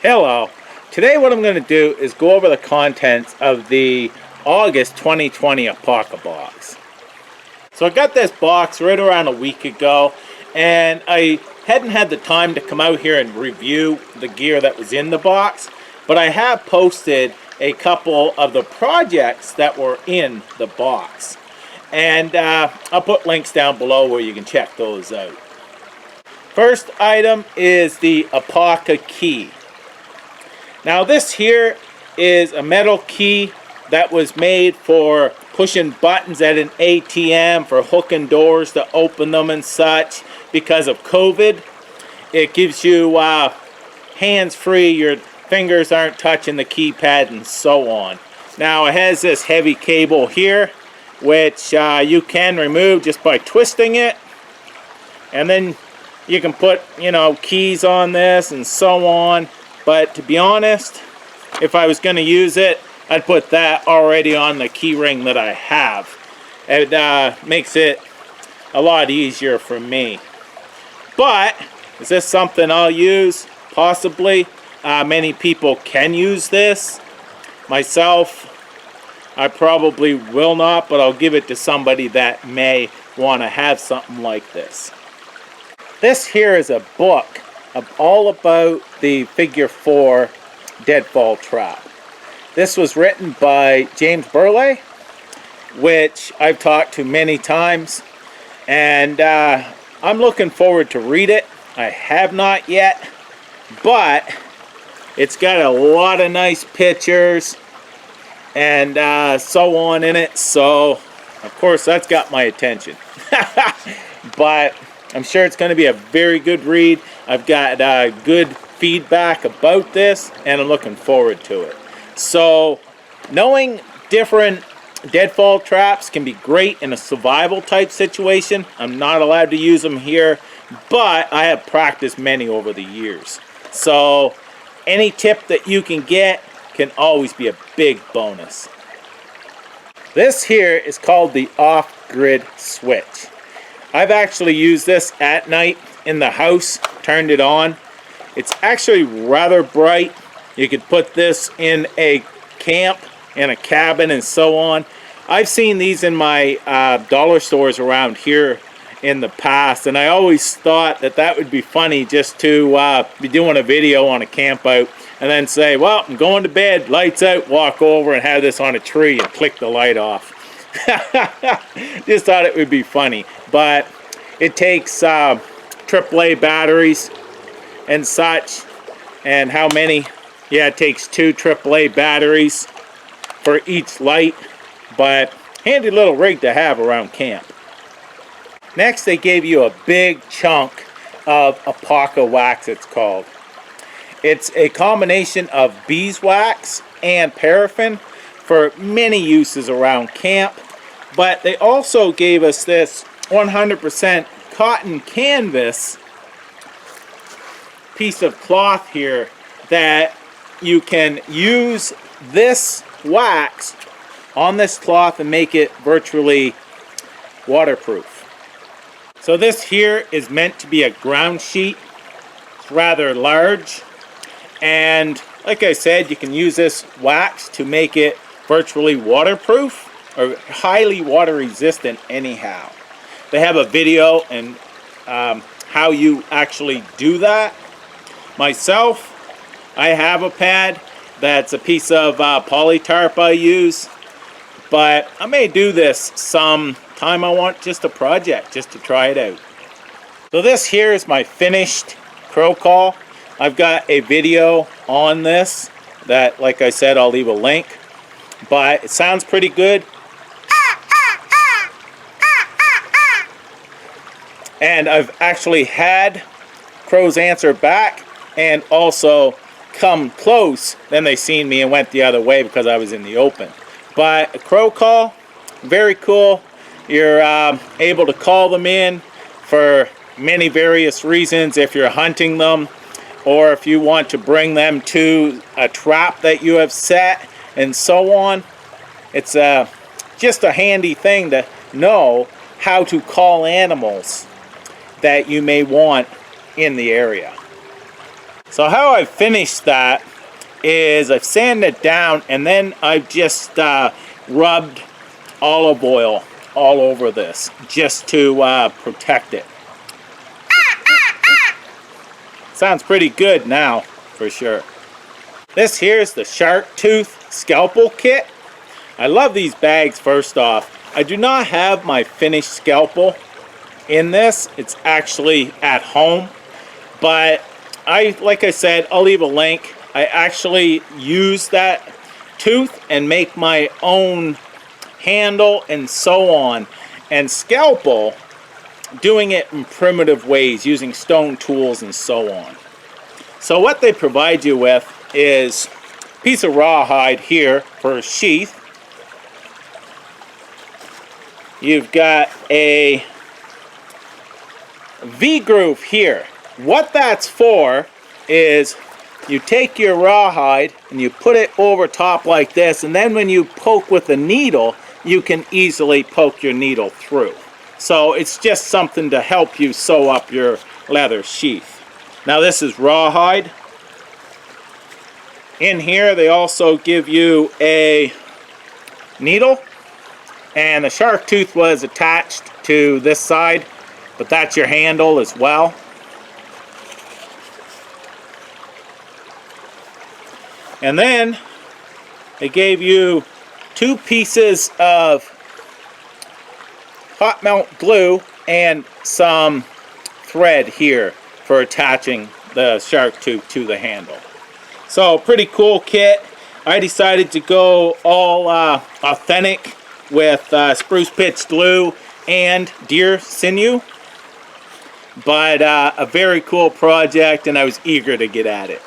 Hello. Today what I'm going to do is go over the contents of the August 2020 Apocabox. So I got this box right around a week ago, and I hadn't had the time to come out here and review the gear that was in the box, but I have posted a couple of the projects that were in the box. And I'll put links down below where you can check those out. First item is the Apoca key. Now this here is a metal key that was made for pushing buttons at an ATM, for hooking doors to open them and such. Because of COVID, it gives you hands-free, your fingers aren't touching the keypad and so on. Now it has this heavy cable here, which you can remove just by twisting it. And then you can put, keys on this and so on. But to be honest, if I was going to use it, I'd put that already on the key ring that I have. It makes it a lot easier for me. But is this something I'll use? Possibly. Many people can use this. Myself, I probably will not, but I'll give it to somebody that may want to have something like this. This here is a book all about the figure 4 Deadfall trap. This was written by James Burleigh, which I've talked to many times, and I'm looking forward to read it. I have not yet, but it's got a lot of nice pictures and so on in it, so of course that's got my attention. But I'm sure it's going to be a very good read. I've got good feedback about this, and I'm looking forward to it. So, knowing different deadfall traps can be great in a survival type situation. I'm not allowed to use them here, but I have practiced many over the years. So, any tip that you can get can always be a big bonus. This here is called the off-grid switch. I've actually used this at night in the house, turned it on. It's actually rather bright. You could put this in a camp, in a cabin, and so on. I've seen these in my dollar stores around here in the past, and I always thought that that would be funny, just to be doing a video on a camp out and then say, well, I'm going to bed, lights out, walk over and have this on a tree and click the light off. Just thought it would be funny, but it takes AAA batteries and such. And how many? Yeah, it takes 2 AAA batteries for each light, but handy little rig to have around camp. Next, they gave you a big chunk of Apoca wax, it's called. It's a combination of beeswax and paraffin for many uses around camp, but they also gave us this 100% cotton canvas piece of cloth here that you can use this wax on this cloth and make it virtually waterproof. So this here is meant to be a ground sheet. It's rather large, and like I said, you can use this wax to make it virtually waterproof or highly water resistant anyhow. They have a video and how you actually do that. Myself, I have a pad that's a piece of polytarp I use, but I may do this some time. I want just a project, just to try it out. So this here is my finished crow call. I've got a video on this that, like I said, I'll leave a link, but it sounds pretty good. And I've actually had crows answer back and also come close. Then they seen me and went the other way because I was in the open. But a crow call, very cool. You're able to call them in for many various reasons. If you're hunting them, or if you want to bring them to a trap that you have set and so on. It's just a handy thing to know how to call animals that you may want in the area. So how I finished that is I've sanded it down, and then I've just rubbed olive oil all over this just to protect it. Sounds pretty good now, for sure. This here's the shark tooth scalpel kit. I love these bags. First off, I do not have my finished scalpel in this. It's actually at home, but like I said, I'll leave a link. I actually use that tooth and make my own handle and so on. And scalpel, doing it in primitive ways, using stone tools and so on. So what they provide you with is a piece of rawhide here for a sheath. You've got a V-groove here. What that's for is you take your rawhide and you put it over top like this, and then when you poke with a needle, you can easily poke your needle through. So it's just something to help you sew up your leather sheath. Now this is rawhide. In here they also give you a needle, and the shark tooth was attached to this side, but that's your handle as well. And then they gave you 2 pieces of hot melt glue and some thread here for attaching the shark tooth to the handle. So pretty cool kit. I decided to go all authentic with spruce pitch glue and deer sinew, but a very cool project, and I was eager to get at it.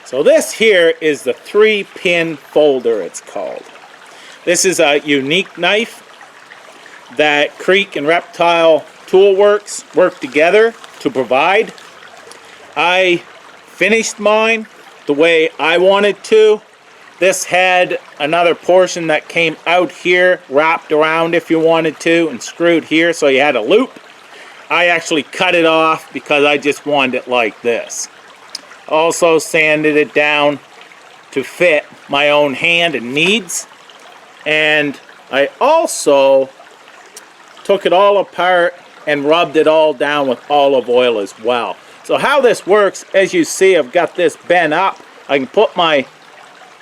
So this here is the 3-pin folder, it's called. This is a unique knife that Creek and Reptile Tool Works work together to provide. I finished mine the way I wanted to. This had another portion that came out here, wrapped around if you wanted to, and screwed here, so you had a loop. I actually cut it off because I just wanted it like this. Also sanded it down to fit my own hand and needs. And I also took it all apart and rubbed it all down with olive oil as well. So how this works, as you see, I've got this bent up. I can put my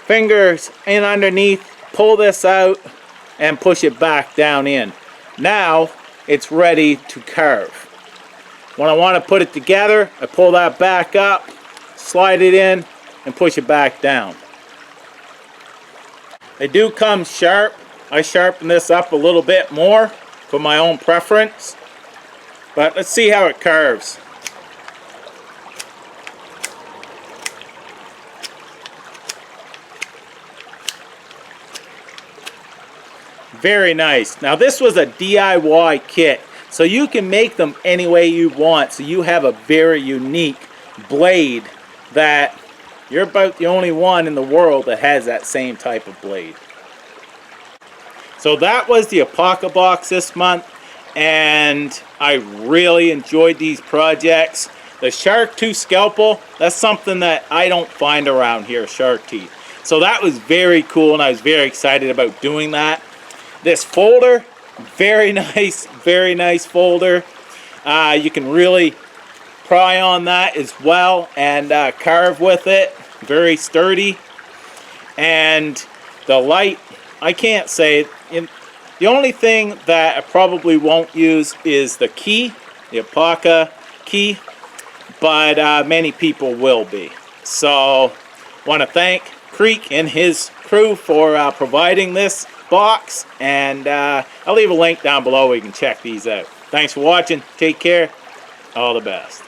fingers in underneath, pull this out, and push it back down in. Now it's ready to carve. When I want to put it together, I pull that back up, slide it in, and push it back down. They do come sharp. I sharpen this up a little bit more for my own preference. But let's see how it carves. Very nice. Now this was a DIY kit, so you can make them any way you want. So you have a very unique blade that you're about the only one in the world that has that same type of blade. So that was the Apocabox this month, and I really enjoyed these projects. The shark tooth scalpel, that's something that I don't find around here, shark teeth. So that was very cool, and I was very excited about doing that. This folder, very nice folder. You can really pry on that as well and carve with it. Very sturdy. And the light, I can't say. The only thing that I probably won't use is the key, the Apoca key, but many people will be. So, want to thank Creek and his crew for providing this box, and I'll leave a link down below where you can check these out. Thanks for watching. Take care. All the best.